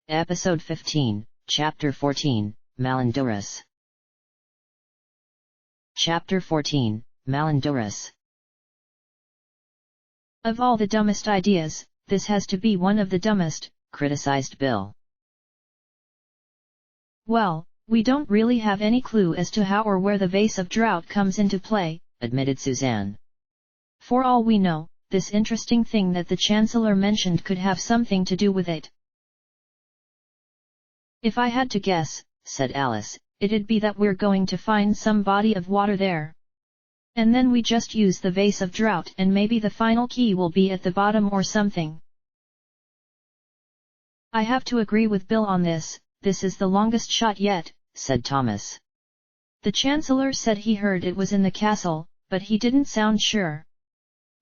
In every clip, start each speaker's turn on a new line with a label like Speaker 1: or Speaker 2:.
Speaker 1: Episode 15, Chapter 14, Malandorus. Chapter 14, Malandorus.
Speaker 2: Of all the dumbest ideas, this has to be one of the dumbest,
Speaker 1: criticized Bill.
Speaker 2: Well, we don't really have any clue as to how or where the Vase of Drought comes into play,
Speaker 1: admitted Suzanne.
Speaker 2: For all we know, this interesting thing that the Chancellor mentioned could have something to do with it. If I had to guess,
Speaker 1: said Alice,
Speaker 2: it'd be that we're going to find some body of water there. And then we just use the Vase of Drought and maybe the final key will be at the bottom or something. I have to agree with Bill on this. This is the longest shot yet,
Speaker 1: said Thomas.
Speaker 2: The Chancellor said he heard it was in the castle, but he didn't sound sure.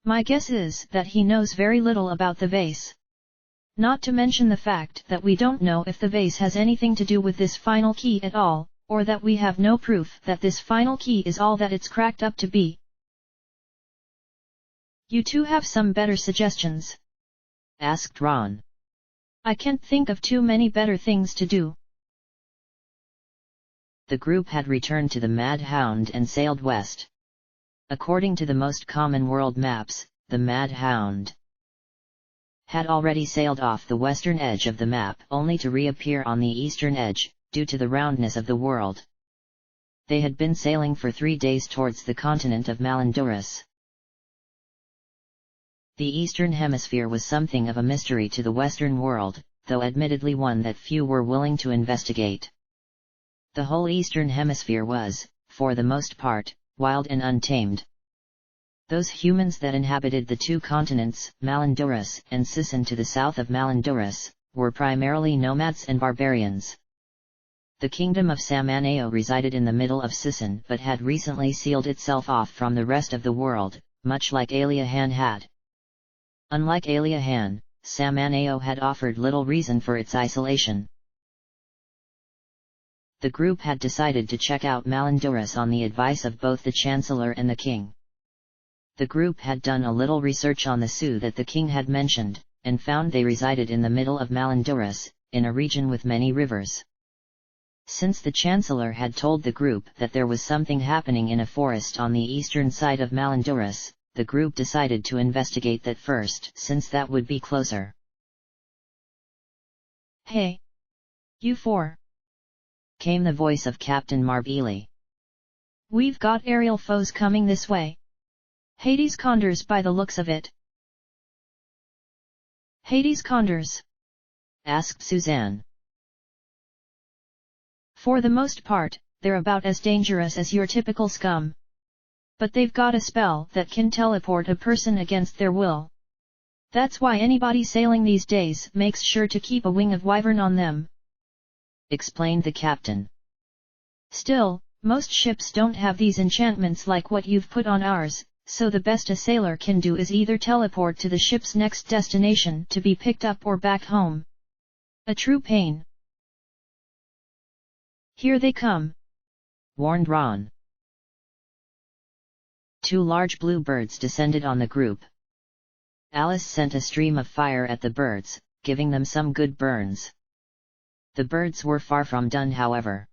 Speaker 2: My guess is that he knows very little about the vase. Not to mention the fact that we don't know if the vase has anything to do with this final key at all, or that we have no proof that this final key is all that it's cracked up to be. You two have some better suggestions?
Speaker 1: asked Ron.
Speaker 2: I can't think of too many better things to do.
Speaker 1: The group had returned to the Mad Hound and sailed west. According to the most common world maps, the Mad Hound had already sailed off the western edge of the map only to reappear on the eastern edge, due to the roundness of the world. They had been sailing for 3 days towards the continent of Malandorus. The Eastern Hemisphere was something of a mystery to the Western world, though admittedly one that few were willing to investigate. The whole Eastern Hemisphere was, for the most part, wild and untamed. Those humans that inhabited the 2 continents, Malandorus and Sisson to the south of Malandorus, were primarily nomads and barbarians. The kingdom of Samaneo resided in the middle of Sisson but had recently sealed itself off from the rest of the world, much like Aliahan had. Unlike Aliahan, Samaneo had offered little reason for its isolation. The group had decided to check out Malandorus on the advice of both the Chancellor and the King. The group had done a little research on the Sioux that the King had mentioned, and found they resided in the middle of Malandorus, in a region with many rivers. Since the Chancellor had told the group that there was something happening in a forest on the eastern side of Malandorus, the group decided to investigate that first, since that would be closer.
Speaker 2: Hey! You 4!
Speaker 1: Came the voice of Captain Marbili.
Speaker 2: We've got aerial foes coming this way. Hades Condors by the looks of it. Hades Condors?
Speaker 1: asked Suzanne.
Speaker 2: For the most part, they're about as dangerous as your typical scum. But they've got a spell that can teleport a person against their will. That's why anybody sailing these days makes sure to keep a wing of wyvern on them,
Speaker 1: explained the captain.
Speaker 2: Still, most ships don't have these enchantments like what you've put on ours, so the best a sailor can do is either teleport to the ship's next destination to be picked up or back home. A true pain. Here they come,
Speaker 1: warned Ron. 2 large blue birds descended on the group. Alice sent a stream of fire at the birds, giving them some good burns. The birds were far from done, however.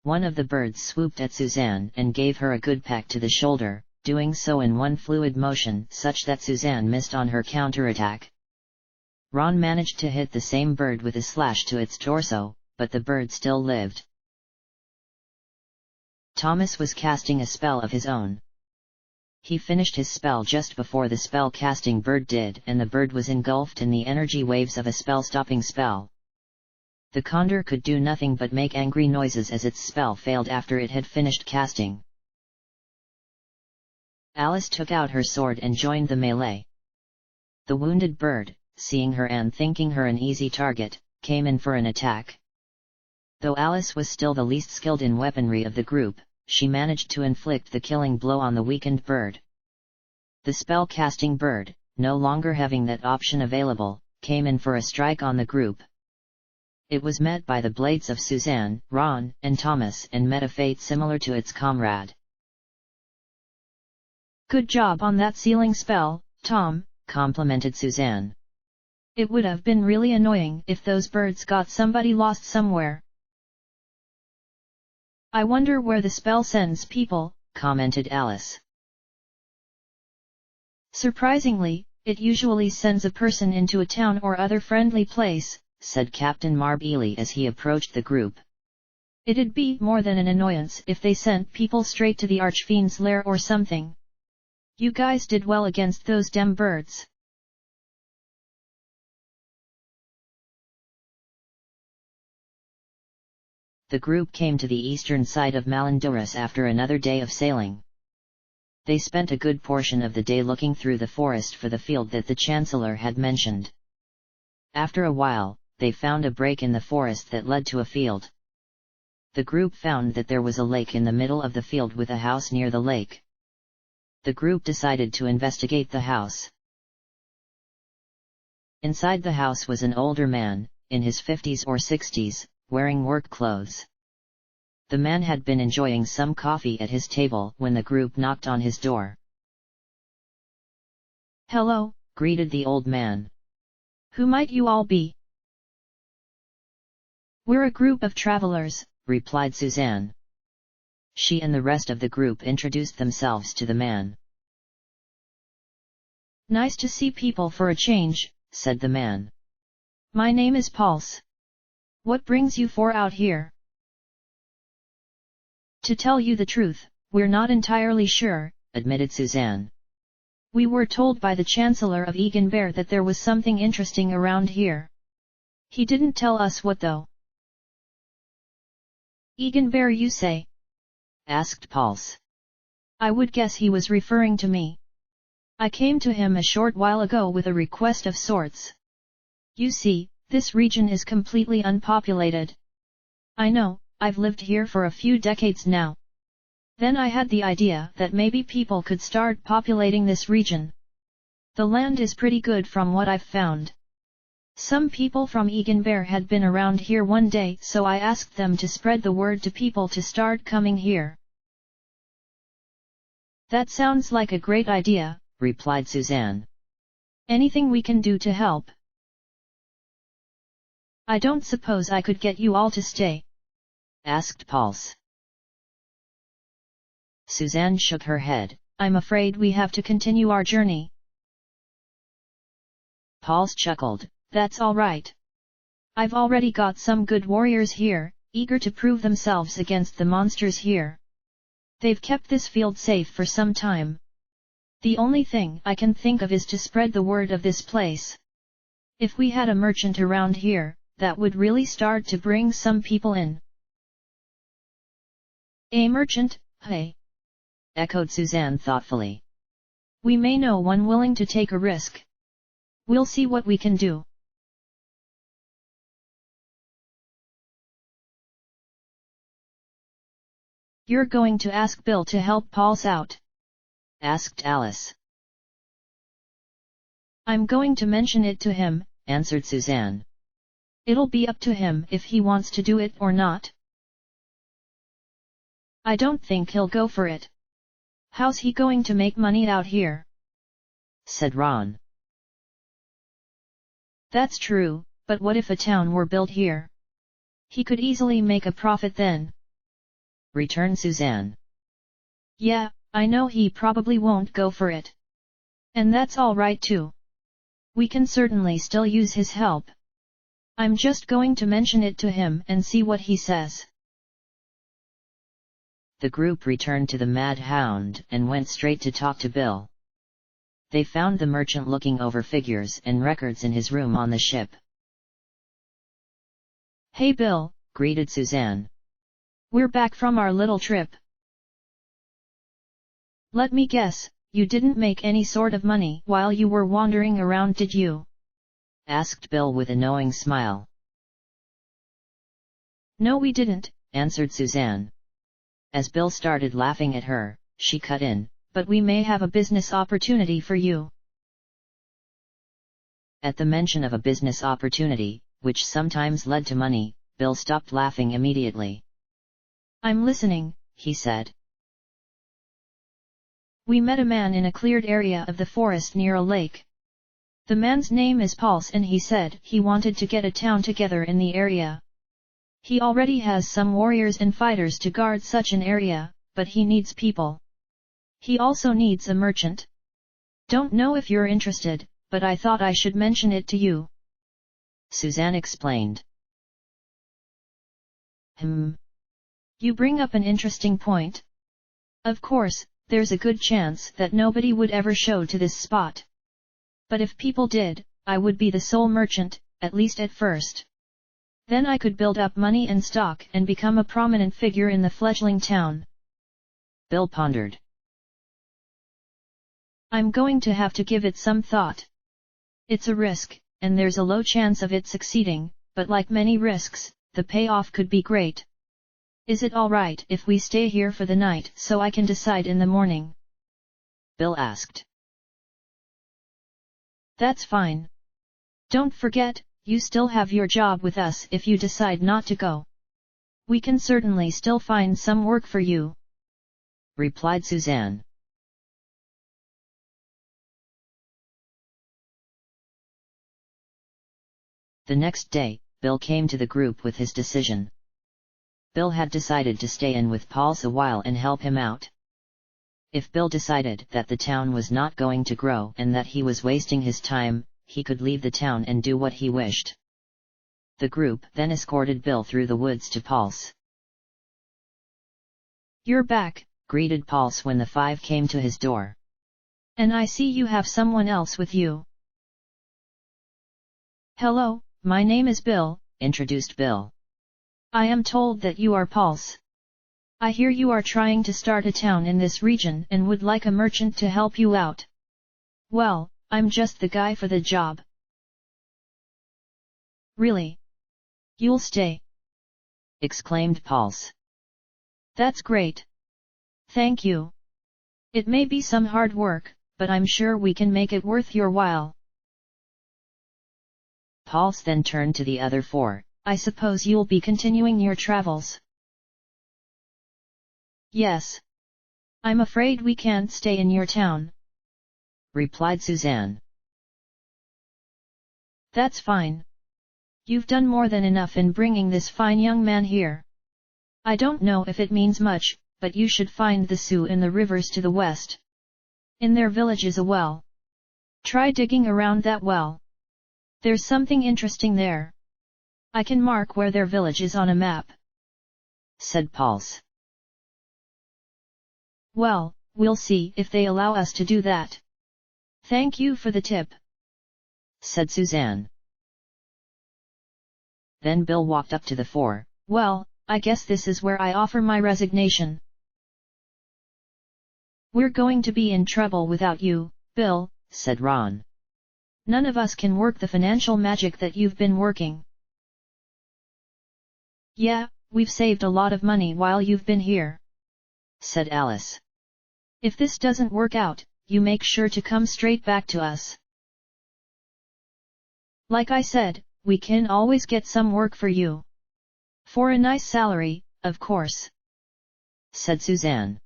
Speaker 1: One of the birds swooped at Suzanne and gave her a good peck to the shoulder, doing so in one fluid motion such that Suzanne missed on her counterattack. Ron managed to hit the same bird with a slash to its torso, but the bird still lived. Thomas was casting a spell of his own. He finished his spell just before the spell-casting bird did, and the bird was engulfed in the energy waves of a spell-stopping spell. The condor could do nothing but make angry noises as its spell failed after it had finished casting. Alice took out her sword and joined the melee. The wounded bird, seeing her and thinking her an easy target, came in for an attack. Though Alice was still the least skilled in weaponry of the group, she managed to inflict the killing blow on the weakened bird. The spell-casting bird, no longer having that option available, came in for a strike on the group. It was met by the blades of Suzanne, Ron, and Thomas and met a fate similar to its comrade.
Speaker 2: Good job on that sealing spell, Tom,
Speaker 1: complimented Suzanne.
Speaker 2: It would have been really annoying if those birds got somebody lost somewhere. I wonder where the spell sends people,
Speaker 1: commented Alice.
Speaker 2: Surprisingly, it usually sends a person into a town or other friendly place,
Speaker 1: said Captain Marbeli as he approached the group.
Speaker 2: It'd be more than an annoyance if they sent people straight to the Archfiend's lair or something. You guys did well against those damn birds.
Speaker 1: The group came to the eastern side of Malandorus after another day of sailing. They spent a good portion of the day looking through the forest for the field that the Chancellor had mentioned. After a while, they found a break in the forest that led to a field. The group found that there was a lake in the middle of the field with a house near the lake. The group decided to investigate the house. Inside the house was an older man, in his 50s or 60s, wearing work clothes. The man had been enjoying some coffee at his table when the group knocked on his door.
Speaker 2: "Hello,"
Speaker 1: greeted the old man.
Speaker 2: "Who might you all be?" "We're a group of travelers,"
Speaker 1: replied Suzanne. She and the rest of the group introduced themselves to the man.
Speaker 2: "Nice to see people for a change,"
Speaker 1: said the man.
Speaker 2: "My name is Pulse. What brings you four out here?" "To tell you the truth, we're not entirely sure,"
Speaker 1: admitted Suzanne.
Speaker 2: "We were told by the Chancellor of Eganbear that there was something interesting around here. He didn't tell us what though." "Eganbear you say?"
Speaker 1: asked Pulse.
Speaker 2: "I would guess he was referring to me. I came to him a short while ago with a request of sorts. You see, this region is completely unpopulated. I know, I've lived here for a few decades now. Then I had the idea that maybe people could start populating this region. The land is pretty good from what I've found. Some people from Eganbear had been around here one day, so I asked them to spread the word to people to start coming here." "That sounds like a great idea,"
Speaker 1: replied Suzanne.
Speaker 2: "Anything we can do to help?" "I don't suppose I could get you all to stay?"
Speaker 1: asked Pulse. Suzanne shook her head.
Speaker 2: "I'm afraid we have to continue our journey."
Speaker 1: Pulse chuckled.
Speaker 2: "That's all right. I've already got some good warriors here, eager to prove themselves against the monsters here. They've kept this field safe for some time. The only thing I can think of is to spread the word of this place. If we had a merchant around here, that would really start to bring some people in." "A merchant, hey?"
Speaker 1: echoed Suzanne thoughtfully.
Speaker 2: "We may know one willing to take a risk. We'll see what we can do." "You're going to ask Bill to help Pulse out?"
Speaker 1: asked Alice.
Speaker 2: "I'm going to mention it to him,"
Speaker 1: answered Suzanne.
Speaker 2: "It'll be up to him if he wants to do it or not." "I don't think he'll go for it. How's he going to make money out here?"
Speaker 1: said Ron.
Speaker 2: "That's true, but what if a town were built here? He could easily make a profit then,"
Speaker 1: returned Suzanne.
Speaker 2: "Yeah, I know he probably won't go for it. And that's all right too. We can certainly still use his help. I'm just going to mention it to him and see what he says."
Speaker 1: The group returned to the Mad Hound and went straight to talk to Bill. They found the merchant looking over figures and records in his room on the ship.
Speaker 2: "Hey Bill,"
Speaker 1: greeted Suzanne.
Speaker 2: "We're back from our little trip. Let me guess, you didn't make any sort of money while you were wandering around, did you?"
Speaker 1: asked Bill with a knowing smile.
Speaker 2: "No, we didn't,"
Speaker 1: answered Suzanne. As Bill started laughing at her, she cut in, "But we may have a business opportunity for you." At the mention of a business opportunity, which sometimes led to money, Bill stopped laughing immediately.
Speaker 2: "I'm listening," he said. "We met a man in a cleared area of the forest near a lake. The man's name is Pulse and he said he wanted to get a town together in the area. He already has some warriors and fighters to guard such an area, but he needs people. He also needs a merchant. Don't know if you're interested, but I thought I should mention it to you.
Speaker 1: Suzanne explained.
Speaker 2: You bring up an interesting point. Of course, there's a good chance that nobody would ever show to this spot. But if people did, I would be the sole merchant, at least at first. Then I could build up money and stock and become a prominent figure in the fledgling town.
Speaker 1: Bill pondered.
Speaker 2: I'm going to have to give it some thought. It's a risk, and there's a low chance of it succeeding, but like many risks, the payoff could be great. Is it all right if we stay here for the night so I can decide in the morning?
Speaker 1: Bill asked.
Speaker 2: That's fine. Don't forget, you still have your job with us if you decide not to go. We can certainly still find some work for you,
Speaker 1: replied Suzanne. The next day, Bill came to the group with his decision. Bill had decided to stay in with Pulse a while and help him out. If Bill decided that the town was not going to grow and that he was wasting his time, he could leave the town and do what he wished. The group then escorted Bill through the woods to Pulse.
Speaker 2: You're back,
Speaker 1: greeted Pulse when the five came to his door.
Speaker 2: And I see you have someone else with you. Hello, my name is Bill,
Speaker 1: introduced Bill.
Speaker 2: I am told that you are Pulse. I hear you are trying to start a town in this region and would like a merchant to help you out. Well, I'm just the guy for the job. Really? You'll stay?
Speaker 1: Exclaimed Pulse.
Speaker 2: That's great. Thank you. It may be some hard work, but I'm sure we can make it worth your while.
Speaker 1: Pulse then turned to the other four.
Speaker 2: I suppose you'll be continuing your travels. Yes. I'm afraid we can't stay in your town,
Speaker 1: replied Suzanne.
Speaker 2: That's fine. You've done more than enough in bringing this fine young man here. I don't know if it means much, but you should find the Sioux in the rivers to the west. In their village is a well. Try digging around that well. There's something interesting there. I can mark where their village is on a map,
Speaker 1: said Pulse.
Speaker 2: Well, we'll see if they allow us to do that. Thank you for the tip,
Speaker 1: said Suzanne. Then Bill walked up to the four.
Speaker 2: Well, I guess this is where I offer my resignation. We're going to be in trouble without you, Bill,
Speaker 1: said Ron.
Speaker 2: None of us can work the financial magic that you've been working. Yeah, we've saved a lot of money while you've been here,
Speaker 1: said Alice.
Speaker 2: If this doesn't work out, you make sure to come straight back to us. Like I said, we can always get some work for you. For a nice salary, of course,
Speaker 1: said Suzanne.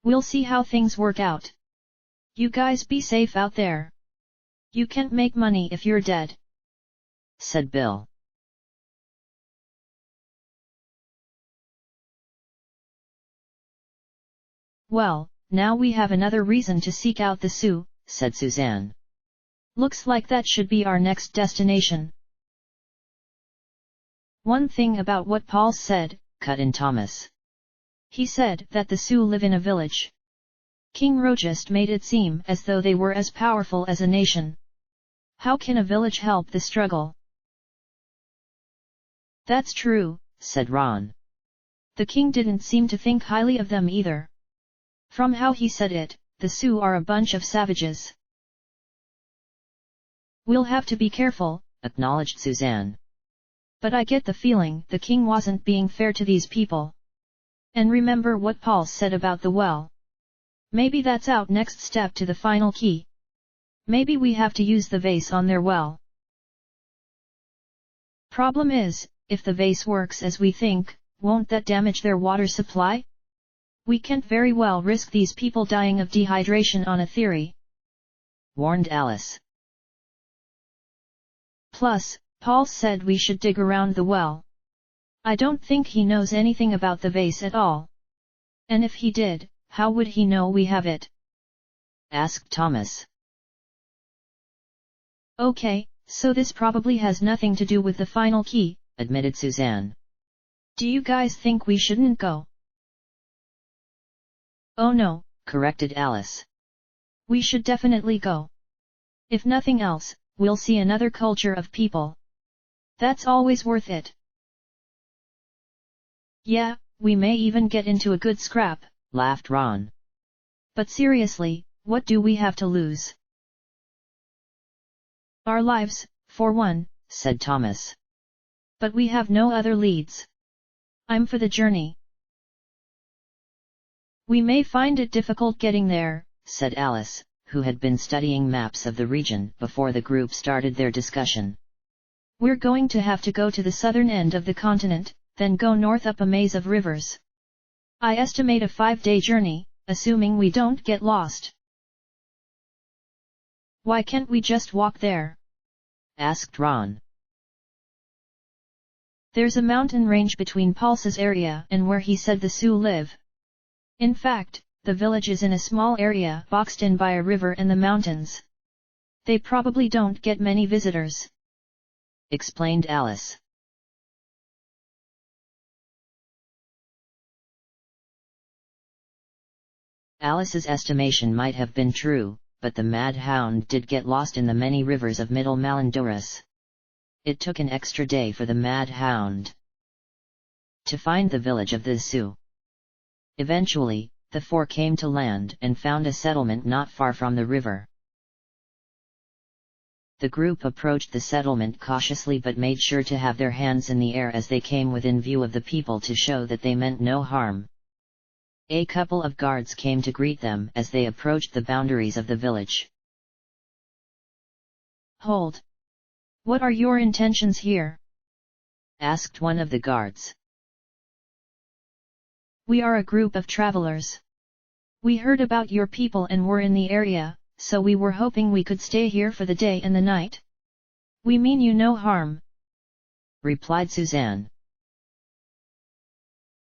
Speaker 2: We'll see how things work out. You guys be safe out there. You can't make money if you're dead,
Speaker 1: said Bill.
Speaker 2: Well, now we have another reason to seek out the Sioux,
Speaker 1: said Suzanne.
Speaker 2: Looks like that should be our next destination. One thing about what Paul said,
Speaker 1: cut in Thomas.
Speaker 2: He said that the Sioux live in a village. King Rogest made it seem as though they were as powerful as a nation. How can a village help the struggle? That's true,
Speaker 1: said Ron.
Speaker 2: The king didn't seem to think highly of them either. From how he said it, the Sioux are a bunch of savages. We'll have to be careful,
Speaker 1: acknowledged Suzanne.
Speaker 2: But I get the feeling the king wasn't being fair to these people. And remember what Paul said about the well. Maybe that's our next step to the final key. Maybe we have to use the vase on their well. Problem is, if the vase works as we think, won't that damage their water supply? We can't very well risk these people dying of dehydration on a theory.
Speaker 1: warned Alice.
Speaker 2: Plus, Paul said we should dig around the well. I don't think he knows anything about the vase at all. And if he did, how would he know we have it?
Speaker 1: Asked Thomas.
Speaker 2: Okay, so this probably has nothing to do with the final key,
Speaker 1: admitted Suzanne.
Speaker 2: Do you guys think we shouldn't go? Oh no,
Speaker 1: corrected Alice.
Speaker 2: We should definitely go. If nothing else, we'll see another culture of people. That's always worth it. Yeah, we may even get into a good scrap,
Speaker 1: laughed Ron.
Speaker 2: But seriously, what do we have to lose? Our lives, for one,
Speaker 1: said Thomas.
Speaker 2: But we have no other leads. I'm for the journey. We may find it difficult getting there,
Speaker 1: said Alice, who had been studying maps of the region before the group started their discussion.
Speaker 2: We're going to have to go to the southern end of the continent, then go north up a maze of rivers. I estimate a 5-day journey, assuming we don't get lost. Why can't we just walk there?
Speaker 1: Asked Ron.
Speaker 2: There's a mountain range between Paul's area and where he said the Sioux live. In fact, the village is in a small area boxed in by a river and the mountains. They probably don't get many visitors,
Speaker 1: explained Alice. Alice's estimation might have been true, but the Mad Hound did get lost in the many rivers of Middle Malandoras. It took an extra day for the Mad Hound to find the village of the Sioux. Eventually, the four came to land and found a settlement not far from the river. The group approached the settlement cautiously but made sure to have their hands in the air as they came within view of the people to show that they meant no harm. A couple of guards came to greet them as they approached the boundaries of the village.
Speaker 2: Hold! What are your intentions here?
Speaker 1: Asked one of the guards.
Speaker 2: We are a group of travelers. We heard about your people and were in the area, so we were hoping we could stay here for the day and the night. We mean you no harm,
Speaker 1: replied Suzanne.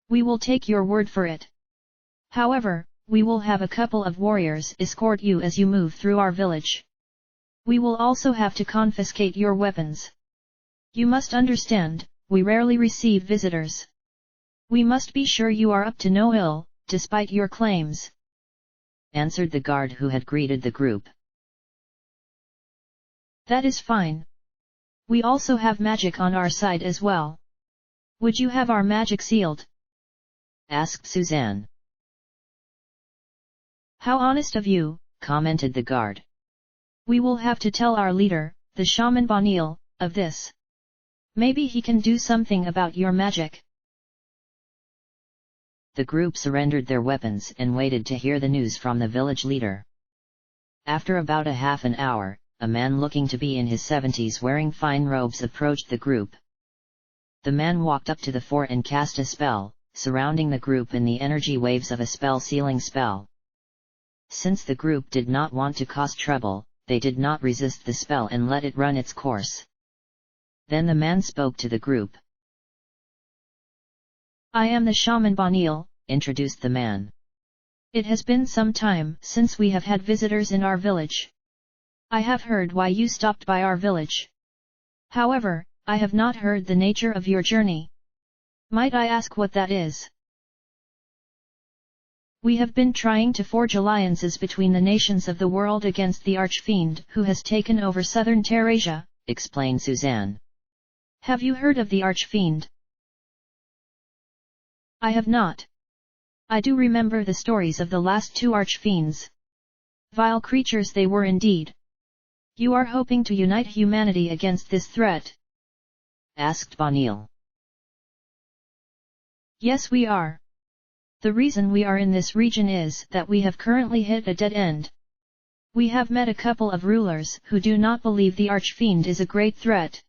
Speaker 2: We will take your word for it. However, we will have a couple of warriors escort you as you move through our village. We will also have to confiscate your weapons. You must understand, we rarely receive visitors. We must be sure you are up to no ill, despite your claims,
Speaker 1: answered the guard who had greeted the group.
Speaker 2: That is fine. We also have magic on our side as well. Would you have our magic sealed?
Speaker 1: Asked Suzanne.
Speaker 2: How honest of you,
Speaker 1: commented the guard.
Speaker 2: We will have to tell our leader, the shaman Bonil, of this. Maybe he can do something about your magic.
Speaker 1: The group surrendered their weapons and waited to hear the news from the village leader. After about a half an hour, a man looking to be in his 70s wearing fine robes approached the group. The man walked up to the four and cast a spell, surrounding the group in the energy waves of a spell-sealing spell. Since the group did not want to cause trouble, they did not resist the spell and let it run its course. Then the man spoke to the group.
Speaker 2: I am the shaman Bonil,
Speaker 1: introduced the man.
Speaker 2: It has been some time since we have had visitors in our village. I have heard why you stopped by our village. However, I have not heard the nature of your journey. Might I ask what that is? We have been trying to forge alliances between the nations of the world against the Archfiend who has taken over southern Terrasia,
Speaker 1: explained Suzanne.
Speaker 2: Have you heard of the Archfiend? I have not. I do remember the stories of the last two Archfiends. Vile creatures they were indeed. You are hoping to unite humanity against this threat?
Speaker 1: Asked Bonil.
Speaker 2: Yes, we are. The reason we are in this region is that we have currently hit a dead end. We have met a couple of rulers who do not believe the Archfiend is a great threat.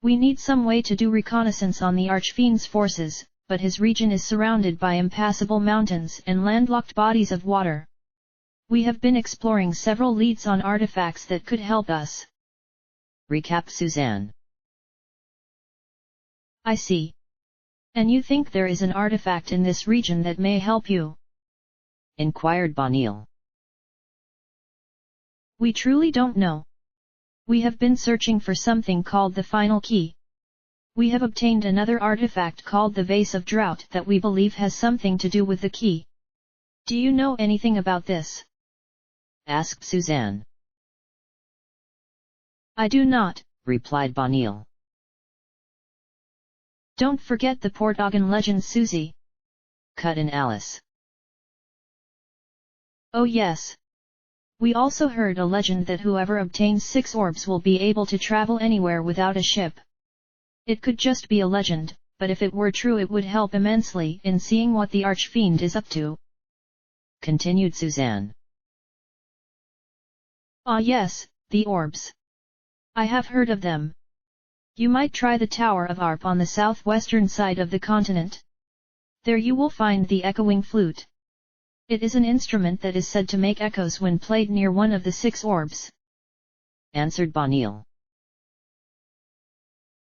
Speaker 2: We need some way to do reconnaissance on the Archfiend's forces, but his region is surrounded by impassable mountains and landlocked bodies of water. We have been exploring several leads on artifacts that could help us.
Speaker 1: Recapped Suzanne.
Speaker 2: I see. And you think there is an artifact in this region that may help you?
Speaker 1: Inquired Bonil.
Speaker 2: We truly don't know. We have been searching for something called the final key. We have obtained another artifact called the Vase of Drought that we believe has something to do with the key. Do you know anything about this?
Speaker 1: Asked Suzanne.
Speaker 2: I do not,
Speaker 1: replied Bonil.
Speaker 2: Don't forget the Portagon legend, Susie.
Speaker 1: Cut in Alice.
Speaker 2: Oh yes. We also heard a legend that whoever obtains 6 orbs will be able to travel anywhere without a ship. It could just be a legend, but if it were true it would help immensely in seeing what the Archfiend is up to.
Speaker 1: Continued Suzanne.
Speaker 2: Ah yes, the orbs. I have heard of them. You might try the Tower of Arp on the southwestern side of the continent. There you will find the echoing flute. It is an instrument that is said to make echoes when played near one of the 6 orbs.
Speaker 1: Answered Bonil.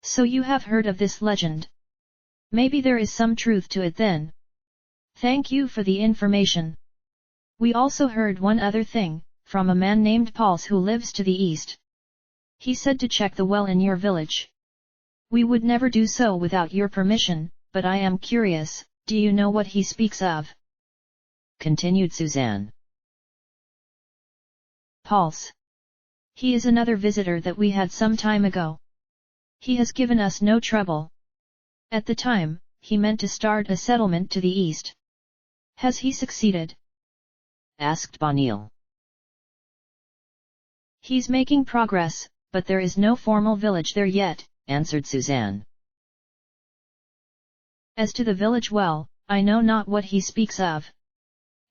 Speaker 2: So you have heard of this legend. Maybe there is some truth to it then. Thank you for the information. We also heard one other thing, from a man named Pauls who lives to the east. He said to check the well in your village. We would never do so without your permission, but I am curious, do you know what he speaks of?
Speaker 1: Continued Suzanne.
Speaker 2: Pauls. He is another visitor that we had some time ago. He has given us no trouble. At the time, he meant to start a settlement to the east. Has he succeeded?
Speaker 1: Asked Bonil.
Speaker 2: He's making progress, but there is no formal village there yet,
Speaker 1: answered Suzanne.
Speaker 2: As to the village well, I know not what he speaks of.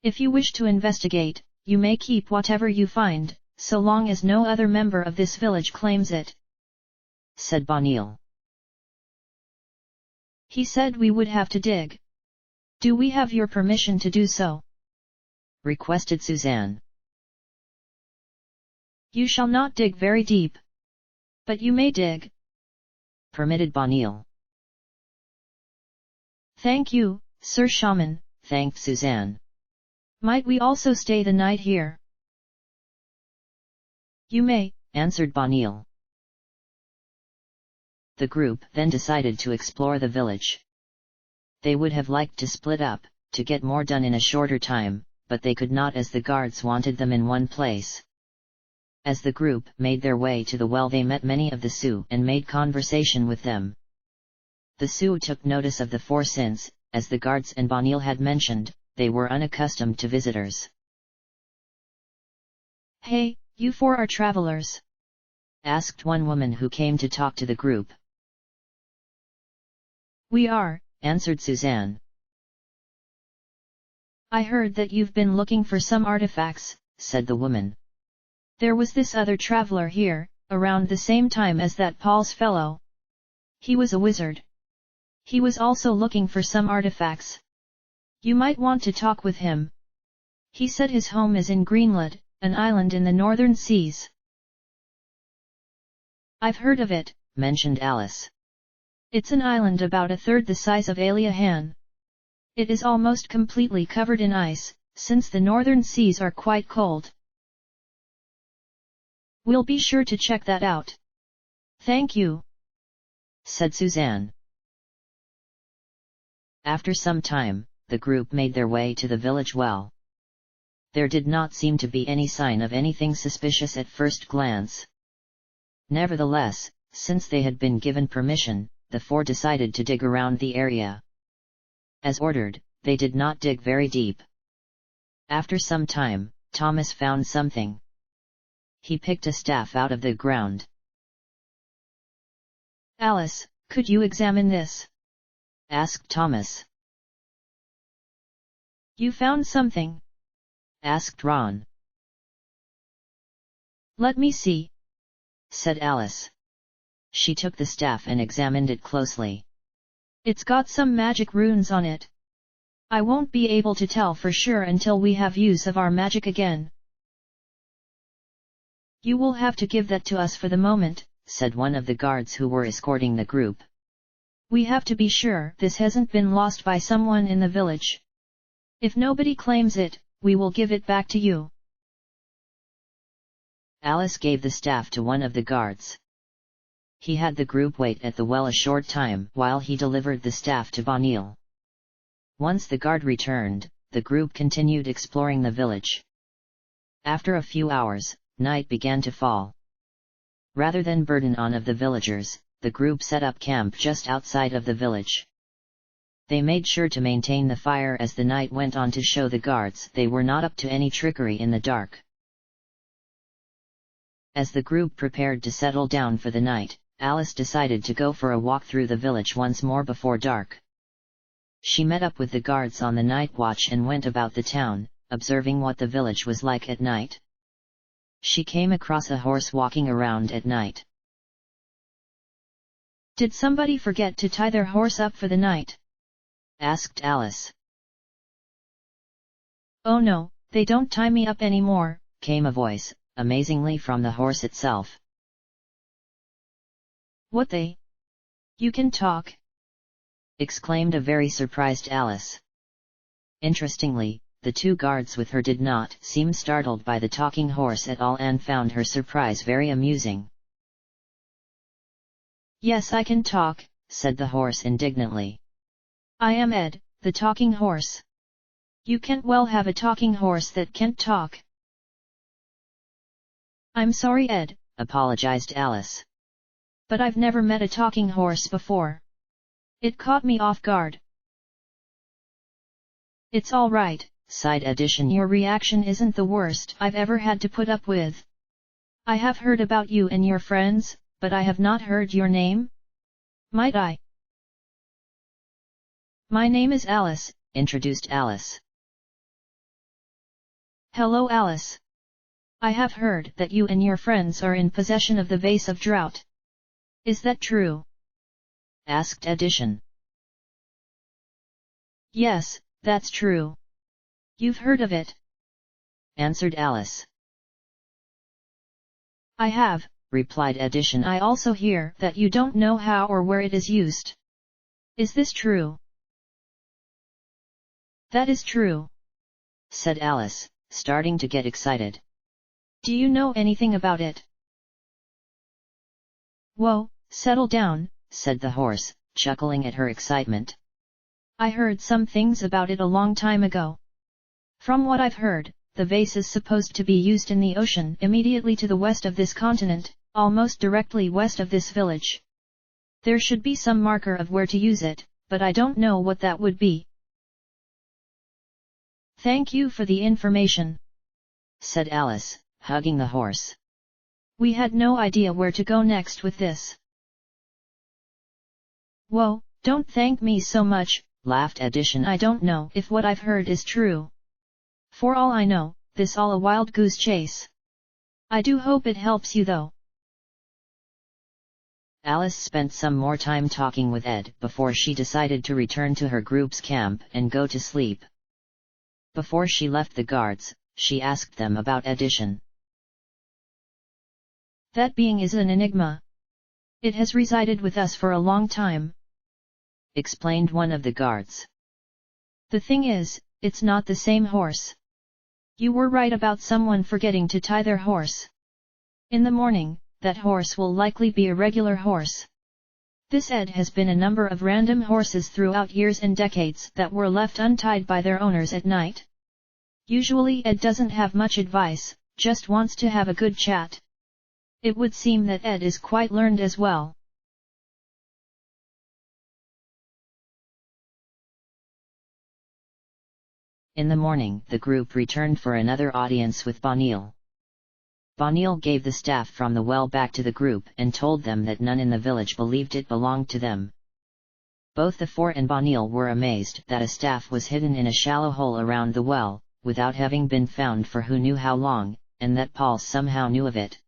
Speaker 2: If you wish to investigate, you may keep whatever you find, so long as no other member of this village claims it,
Speaker 1: said Bonil.
Speaker 2: He said we would have to dig. Do we have your permission to do so?
Speaker 1: Requested Suzanne.
Speaker 2: You shall not dig very deep. But you may dig.
Speaker 1: Permitted Bonil.
Speaker 2: Thank you, Sir Shaman,
Speaker 1: thanked Suzanne.
Speaker 2: Might we also stay the night here? You may,
Speaker 1: answered Bonil. The group then decided to explore the village. They would have liked to split up, to get more done in a shorter time, but they could not as the guards wanted them in one place. As the group made their way to the well they met many of the Sioux and made conversation with them. The Sioux took notice of the 4 since, as the guards and Bonil had mentioned, they were unaccustomed to visitors.
Speaker 2: Hey, you 4 are travelers?
Speaker 1: Asked one woman who came to talk to the group.
Speaker 2: We are,
Speaker 1: answered Suzanne.
Speaker 2: I heard that you've been looking for some artifacts, said the woman. There was this other traveler here, around the same time as that Paul's fellow. He was a wizard. He was also looking for some artifacts. You might want to talk with him. He said his home is in Greenland, an island in the northern seas. I've heard of it,
Speaker 1: mentioned Alice.
Speaker 2: It's an island about 1/3 the size of Aliahan. It is almost completely covered in ice, since the northern seas are quite cold. We'll be sure to check that out. Thank you,
Speaker 1: said Suzanne. After some time, the group made their way to the village well. There did not seem to be any sign of anything suspicious at first glance. Nevertheless, since they had been given permission, the 4 decided to dig around the area. As ordered, they did not dig very deep. After some time, Thomas found something. He picked a staff out of the ground.
Speaker 2: Alice, could you examine this?
Speaker 1: Asked Thomas.
Speaker 2: You found something?
Speaker 1: Asked Ron.
Speaker 2: Let me see,
Speaker 1: said Alice. She took the staff and examined it closely.
Speaker 2: It's got some magic runes on it. I won't be able to tell for sure until we have use of our magic again, You will have to give that to us for the moment,
Speaker 1: said one of the guards who were escorting the group.
Speaker 2: We have to be sure this hasn't been lost by someone in the village. If nobody claims it, we will give it back to you.
Speaker 1: Alice gave the staff to one of the guards. He had the group wait at the well a short time while he delivered the staff to Bonil. Once the guard returned, the group continued exploring the village. After a few hours, night began to fall. Rather than burden on of the villagers, the group set up camp just outside of the village. They made sure to maintain the fire as the night went on to show the guards they were not up to any trickery in the dark. As the group prepared to settle down for the night, Alice decided to go for a walk through the village once more before dark. She met up with the guards on the night watch and went about the town, observing what the village was like at night. She came across a horse walking around at night.
Speaker 2: Did somebody forget to tie their horse up for the night?
Speaker 1: Asked Alice.
Speaker 2: Oh no, they don't tie me up anymore,
Speaker 1: came a voice, amazingly from the horse itself.
Speaker 2: What they? You can talk?
Speaker 1: Exclaimed a very surprised Alice. Interestingly, the two guards with her did not seem startled by the talking horse at all and found her surprise very amusing.
Speaker 2: Yes, I can talk,
Speaker 1: said the horse indignantly.
Speaker 2: I am Ed, the talking horse. You can't well have a talking horse that can't talk. I'm sorry, Ed,
Speaker 1: apologized Alice.
Speaker 2: But I've never met a talking horse before. It caught me off guard. It's all right,
Speaker 1: sighed Edition.
Speaker 2: Your reaction isn't the worst I've ever had to put up with. I have heard about you and your friends, but I have not heard your name. Might I? My name is Alice,
Speaker 1: introduced Alice.
Speaker 2: Hello, Alice. I have heard that you and your friends are in possession of the Vase of Drought. Is that true?
Speaker 1: Asked Edition.
Speaker 2: Yes, that's true. You've heard of it?
Speaker 1: Answered Alice.
Speaker 2: I have,
Speaker 1: replied Edition.
Speaker 2: I also hear that you don't know how or where it is used. Is this true? That is true,
Speaker 1: said Alice, starting to get excited.
Speaker 2: Do you know anything about it? Whoa, settle down,
Speaker 1: said the horse, chuckling at her excitement.
Speaker 2: I heard some things about it a long time ago. From what I've heard, the vase is supposed to be used in the ocean immediately to the west of this continent, almost directly west of this village. There should be some marker of where to use it, but I don't know what that would be. Thank you for the information,
Speaker 1: said Alice, hugging the horse.
Speaker 2: We had no idea where to go next with this. Whoa, don't thank me so much,
Speaker 1: laughed Edition.
Speaker 2: I don't know if what I've heard is true. For all I know, this all a wild goose chase. I do hope it helps you though.
Speaker 1: Alice spent some more time talking with Ed before she decided to return to her group's camp and go to sleep. Before she left the guards, she asked them about Edition.
Speaker 2: That being is an enigma. It has resided with us for a long time,
Speaker 1: explained one of the guards.
Speaker 2: The thing is, it's not the same horse. You were right about someone forgetting to tie their horse. In the morning, that horse will likely be a regular horse. This Ed has been a number of random horses throughout years and decades that were left untied by their owners at night. Usually Ed doesn't have much advice, just wants to have a good chat. It would seem that Ed is quite learned as well.
Speaker 1: In the morning, the group returned for another audience with Bonil. Bonil gave the staff from the well back to the group and told them that none in the village believed it belonged to them. Both the four and Bonil were amazed that a staff was hidden in a shallow hole around the well, without having been found for who knew how long, and that Paul somehow knew of it.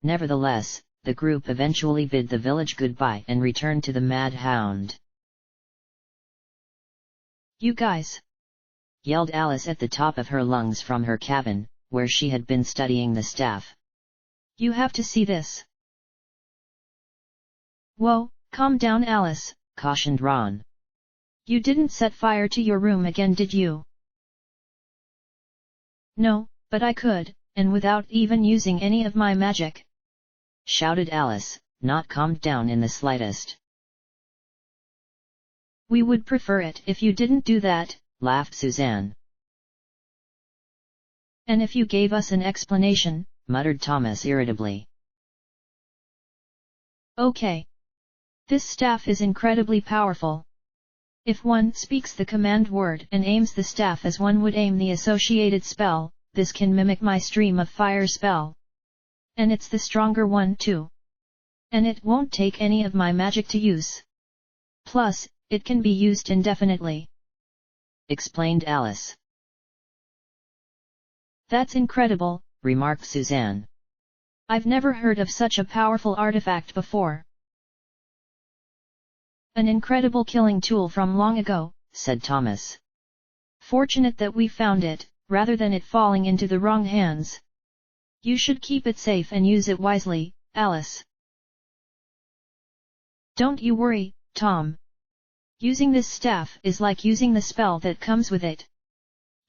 Speaker 1: Nevertheless, the group eventually bid the village goodbye and returned to the Mad Hound.
Speaker 2: You guys!
Speaker 1: Yelled Alice at the top of her lungs from her cabin, where she had been studying the staff.
Speaker 2: You have to see this. Whoa, calm down Alice,
Speaker 1: cautioned Ron.
Speaker 2: You didn't set fire to your room again, did you? No, but I could, and without even using any of my magic,
Speaker 1: shouted Alice, not calmed down in the slightest.
Speaker 2: We would prefer it if you didn't do that,
Speaker 1: laughed Suzanne.
Speaker 2: And if you gave us an explanation,
Speaker 1: muttered Thomas irritably.
Speaker 2: Okay. This staff is incredibly powerful. If one speaks the command word and aims the staff as one would aim the associated spell, this can mimic my stream of fire spell. And it's the stronger one too. And it won't take any of my magic to use. Plus, it can be used indefinitely,
Speaker 1: explained Alice.
Speaker 2: That's incredible,
Speaker 1: remarked Suzanne.
Speaker 2: I've never heard of such a powerful artifact before. An incredible killing tool from long ago,
Speaker 1: said Thomas.
Speaker 2: Fortunate that we found it, rather than it falling into the wrong hands. You should keep it safe and use it wisely, Alice. Don't you worry, Tom. Using this staff is like using the spell that comes with it.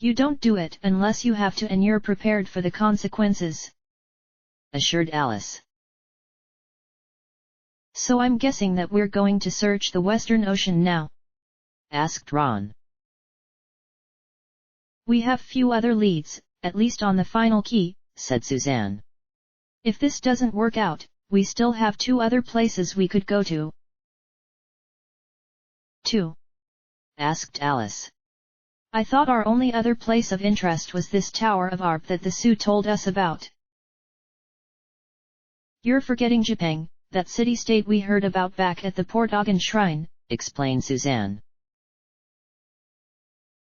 Speaker 2: You don't do it unless you have to and you're prepared for the consequences,
Speaker 1: assured Alice.
Speaker 2: So I'm guessing that we're going to search the Western Ocean now?
Speaker 1: asked Ron.
Speaker 2: We have few other leads, at least on the final key,
Speaker 1: said Suzanne.
Speaker 2: If this doesn't work out, we still have 2 other places we could go to. 2?
Speaker 1: asked Alice.
Speaker 2: I thought our only other place of interest was this Tower of Arp that the Sioux told us about. You're forgetting Jipang, that city-state we heard about back at the Port Ogden Shrine,
Speaker 1: explained Suzanne.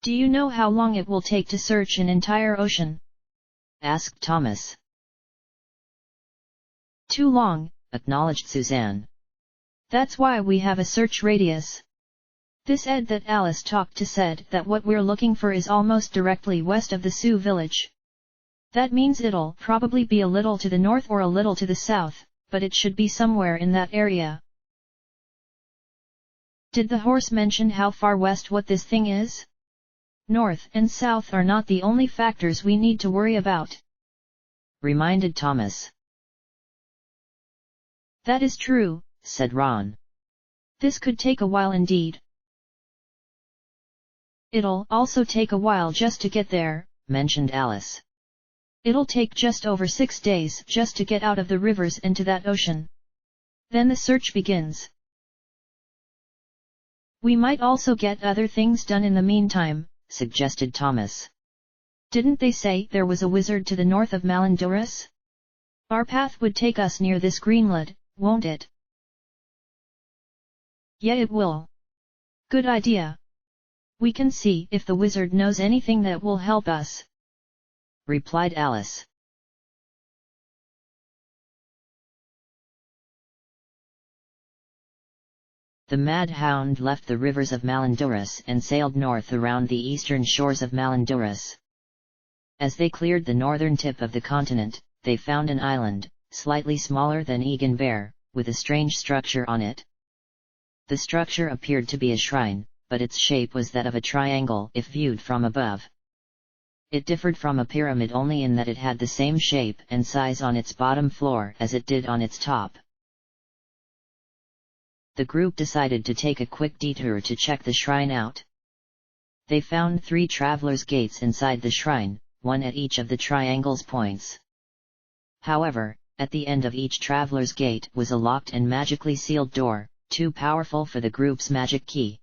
Speaker 2: Do you know how long it will take to search an entire ocean?
Speaker 1: asked Thomas.
Speaker 2: Too long,
Speaker 1: acknowledged Suzanne.
Speaker 2: That's why we have a search radius. This Ed that Alice talked to said that what we're looking for is almost directly west of the Sioux village. That means it'll probably be a little to the north or a little to the south, but it should be somewhere in that area. Did the horse mention how far west what this thing is? North and south are not the only factors we need to worry about,
Speaker 1: reminded Thomas.
Speaker 2: That is true,
Speaker 1: said Ron.
Speaker 2: This could take a while indeed. It'll also take a while just to get there,
Speaker 1: mentioned Alice.
Speaker 2: It'll take just over 6 days just to get out of the rivers into that ocean. Then the search begins. We might also get other things done in the meantime,
Speaker 1: suggested Thomas.
Speaker 2: Didn't they say there was a wizard to the north of Malandurus? Our path would take us near this greenwood, won't it? Yeah, it will. Good idea. We can see if the wizard knows anything that will help us,
Speaker 1: replied Alice. The Mad Hound left the rivers of Malandurus and sailed north around the eastern shores of Malandurus. As they cleared the northern tip of the continent, they found an island, slightly smaller than Egan Bear, with a strange structure on it. The structure appeared to be a shrine, but its shape was that of a triangle if viewed from above. It differed from a pyramid only in that it had the same shape and size on its bottom floor as it did on its top. The group decided to take a quick detour to check the shrine out. They found 3 travelers' gates inside the shrine, one at each of the triangle's points. However, at the end of each traveler's gate was a locked and magically sealed door, too powerful for the group's magic key.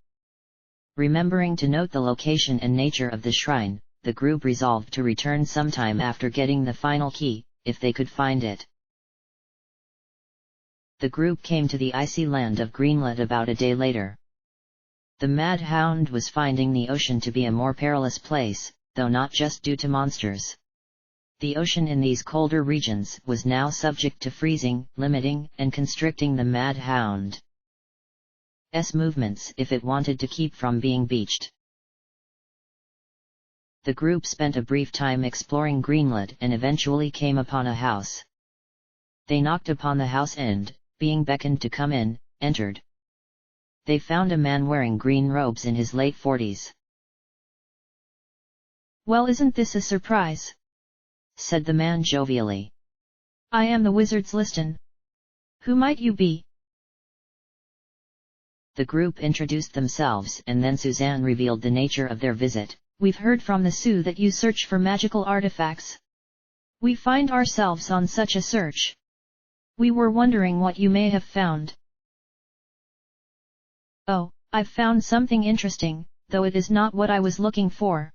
Speaker 1: Remembering to note the location and nature of the shrine, the group resolved to return sometime after getting the final key, if they could find it. The group came to the icy land of Greenland about a day later. The Mad Hound was finding the ocean to be a more perilous place, though not just due to monsters. The ocean in these colder regions was now subject to freezing, limiting, and constricting the Mad Hound's movements if it wanted to keep from being beached. The group spent a brief time exploring Greenland and eventually came upon a house. They knocked upon the house and, being beckoned to come in, entered. They found a man wearing green robes in his late 40s.
Speaker 2: "Well, isn't this a surprise?"
Speaker 1: said the man jovially.
Speaker 2: "I am the wizard's Liston. Who might you be?"
Speaker 1: The group introduced themselves and then Suzanne revealed the nature of their visit.
Speaker 2: "We've heard from the Sioux that you search for magical artifacts. We find ourselves on such a search. We were wondering what you may have found." "Oh, I've found something interesting, though it is not what I was looking for.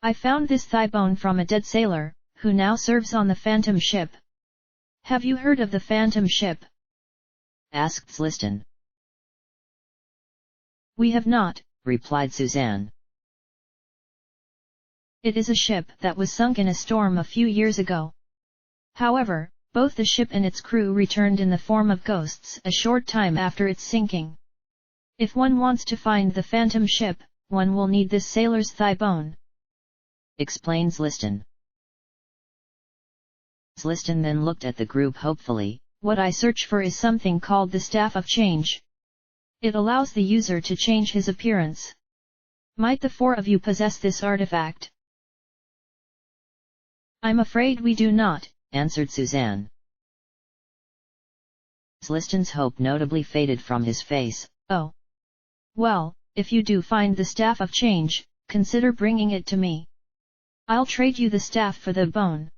Speaker 2: I found this thigh bone from a dead sailor, who now serves on the Phantom ship. Have you heard of the Phantom ship?"
Speaker 1: asked Liston.
Speaker 2: "We have not,"
Speaker 1: replied Suzanne.
Speaker 2: "It is a ship that was sunk in a storm a few years ago. However, both the ship and its crew returned in the form of ghosts a short time after its sinking. If one wants to find the Phantom ship, one will need this sailor's thigh bone,"
Speaker 1: explains Liston. Liston then looked at the group hopefully.
Speaker 2: "What I search for is something called the Staff of Change. It allows the user to change his appearance. Might the four of you possess this artifact?" "I'm afraid we do not,"
Speaker 1: answered Suzanne. Liston's hope notably faded from his face.
Speaker 2: "Oh. Well, if you do find the Staff of Change, consider bringing it to me. I'll trade you the staff for the bone."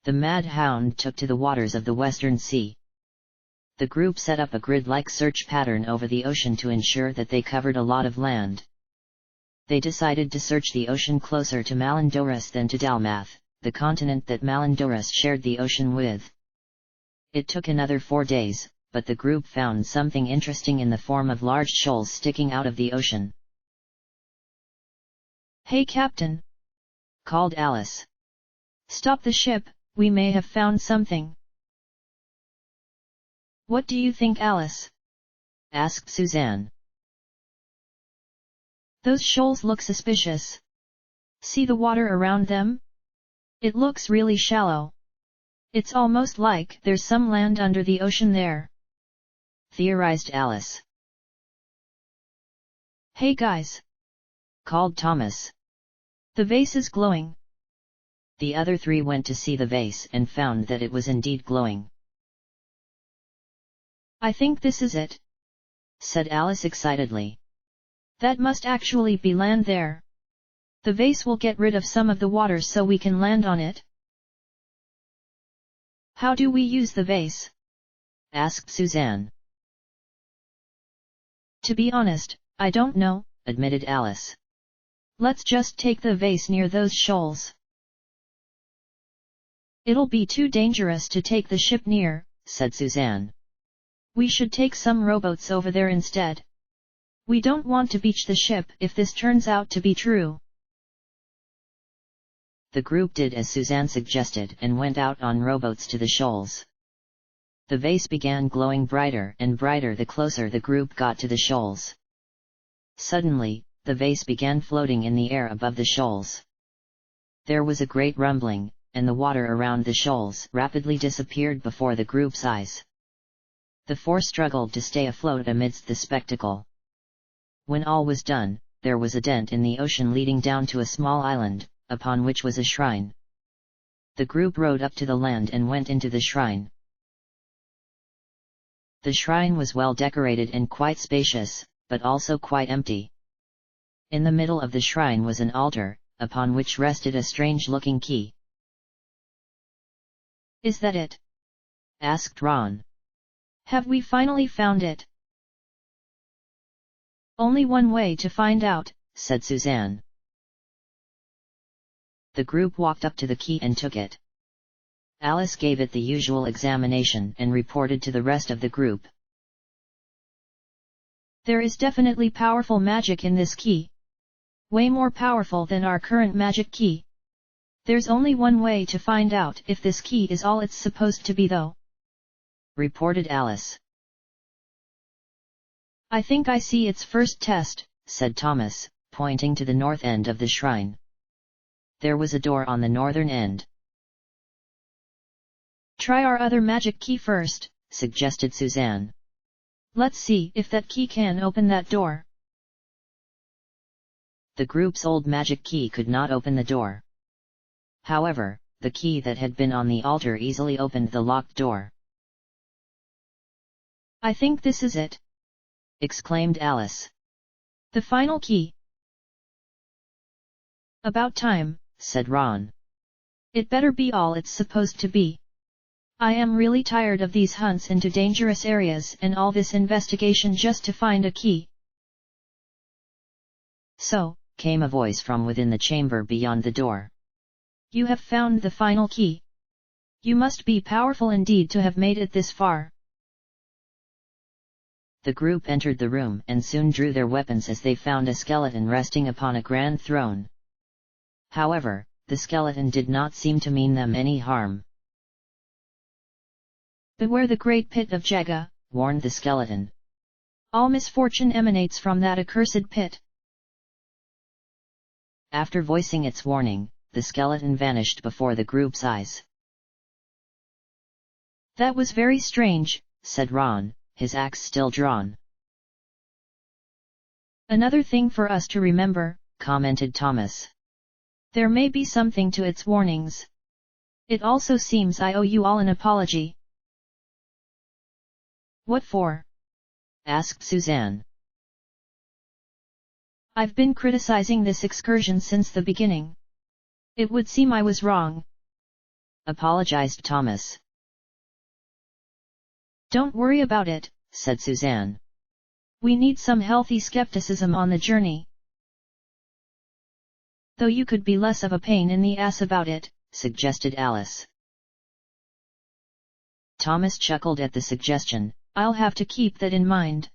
Speaker 1: The Mad Hound took to the waters of the Western Sea. The group set up a grid-like search pattern over the ocean to ensure that they covered a lot of land. They decided to search the ocean closer to Malandorus than to Dalmath, the continent that Malandorus shared the ocean with. It took another 4 days, but the group found something interesting in the form of large shoals sticking out of the ocean.
Speaker 2: "Hey Captain!"
Speaker 1: called Alice.
Speaker 2: "Stop the ship, we may have found something." "What do you think, Alice?"
Speaker 1: asked Suzanne.
Speaker 2: "Those shoals look suspicious. See the water around them? It looks really shallow. It's almost like there's some land under the ocean there,"
Speaker 1: theorized Alice.
Speaker 2: "Hey guys!"
Speaker 1: called Thomas.
Speaker 2: "The vase is glowing."
Speaker 1: The other three went to see the vase and found that it was indeed glowing.
Speaker 2: "I think this is it,"
Speaker 1: said Alice excitedly.
Speaker 2: "That must actually be land there. The vase will get rid of some of the water so we can land on it." "How do we use the vase?"
Speaker 1: asked Suzanne.
Speaker 2: "To be honest, I don't know,"
Speaker 1: admitted Alice.
Speaker 2: "Let's just take the vase near those shoals." "It'll be too dangerous to take the ship near,"
Speaker 1: said Suzanne.
Speaker 2: "We should take some rowboats over there instead. We don't want to beach the ship if this turns out to be true."
Speaker 1: The group did as Suzanne suggested and went out on rowboats to the shoals. The vase began glowing brighter and brighter the closer the group got to the shoals. Suddenly, the vase began floating in the air above the shoals. There was a great rumbling, and the water around the shoals rapidly disappeared before the group's eyes. The four struggled to stay afloat amidst the spectacle. When all was done, there was a dent in the ocean leading down to a small island, upon which was a shrine. The group rowed up to the land and went into the shrine. The shrine was well decorated and quite spacious, but also quite empty. In the middle of the shrine was an altar, upon which rested a strange-looking key.
Speaker 2: "Is that it?"
Speaker 1: asked Ron.
Speaker 2: "Have we finally found it?" "Only one way to find out,"
Speaker 1: said Suzanne. The group walked up to the key and took it. Alice gave it the usual examination and reported to the rest of the group.
Speaker 2: "There is definitely powerful magic in this key. Way more powerful than our current magic key. There's only one way to find out if this key is all it's supposed to be though,"
Speaker 1: reported Alice.
Speaker 2: "I think I see its first test,"
Speaker 1: said Thomas, pointing to the north end of the shrine. There was a door on the northern end.
Speaker 2: Try our other magic key first,
Speaker 1: suggested Suzanne.
Speaker 2: Let's see if that key can open that door.
Speaker 1: The group's old magic key could not open the door. However, the key that had been on the altar easily opened the locked door.
Speaker 2: I think this is it,
Speaker 1: exclaimed Alice.
Speaker 2: The final key. About time,
Speaker 1: said Ron.
Speaker 2: It better be all it's supposed to be. I am really tired of these hunts into dangerous areas and all this investigation just to find a key.
Speaker 1: So, came a voice from within the chamber beyond the door.
Speaker 2: You have found the final key. You must be powerful indeed to have made it this far.
Speaker 1: The group entered the room and soon drew their weapons as they found a skeleton resting upon a grand throne. However, the skeleton did not seem to mean them any harm.
Speaker 2: Beware the great pit of Jaga,
Speaker 1: warned the skeleton.
Speaker 2: All misfortune emanates from that accursed pit.
Speaker 1: After voicing its warning, the skeleton vanished before the group's eyes.
Speaker 2: That was very strange,
Speaker 1: said Ron, his axe still drawn.
Speaker 2: Another thing for us to remember,
Speaker 1: commented Thomas.
Speaker 2: There may be something to its warnings. It also seems I owe you all an apology. What for?
Speaker 1: asked Suzanne.
Speaker 2: I've been criticizing this excursion since the beginning. It would seem I was wrong,
Speaker 1: apologized Thomas.
Speaker 2: Don't worry about it,
Speaker 1: said Suzanne.
Speaker 2: We need some healthy skepticism on the journey. Though you could be less of a pain in the ass about it,
Speaker 1: suggested Alice. Thomas chuckled at the suggestion.
Speaker 2: I'll have to keep that in mind.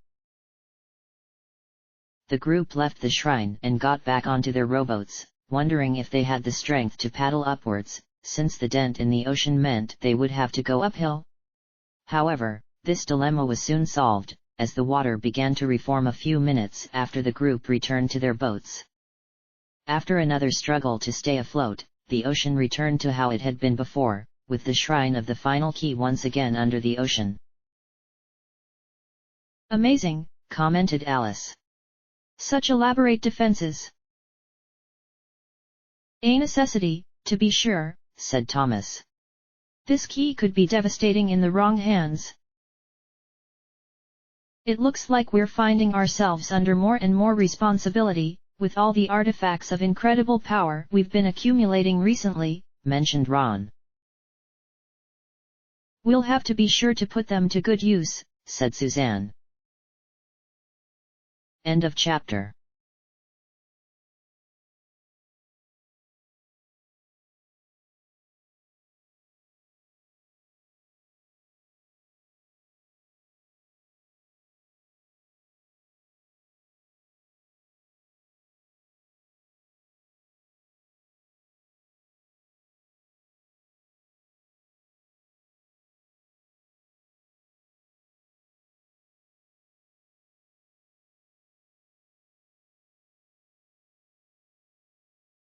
Speaker 1: The group left the shrine and got back onto their rowboats, wondering if they had the strength to paddle upwards, since the dent in the ocean meant they would have to go uphill. However, this dilemma was soon solved, as the water began to reform a few minutes after the group returned to their boats. After another struggle to stay afloat, the ocean returned to how it had been before, with the shrine of the final key once again under the ocean.
Speaker 2: Amazing,
Speaker 1: commented Alice.
Speaker 2: Such elaborate defenses. A necessity, to be sure,
Speaker 1: said Thomas.
Speaker 2: This key could be devastating in the wrong hands. It looks like we're finding ourselves under more and more responsibility, with all the artifacts of incredible power we've been accumulating recently,
Speaker 1: mentioned Ron.
Speaker 2: We'll have to be sure to put them to good use,
Speaker 1: said Suzanne. End of chapter.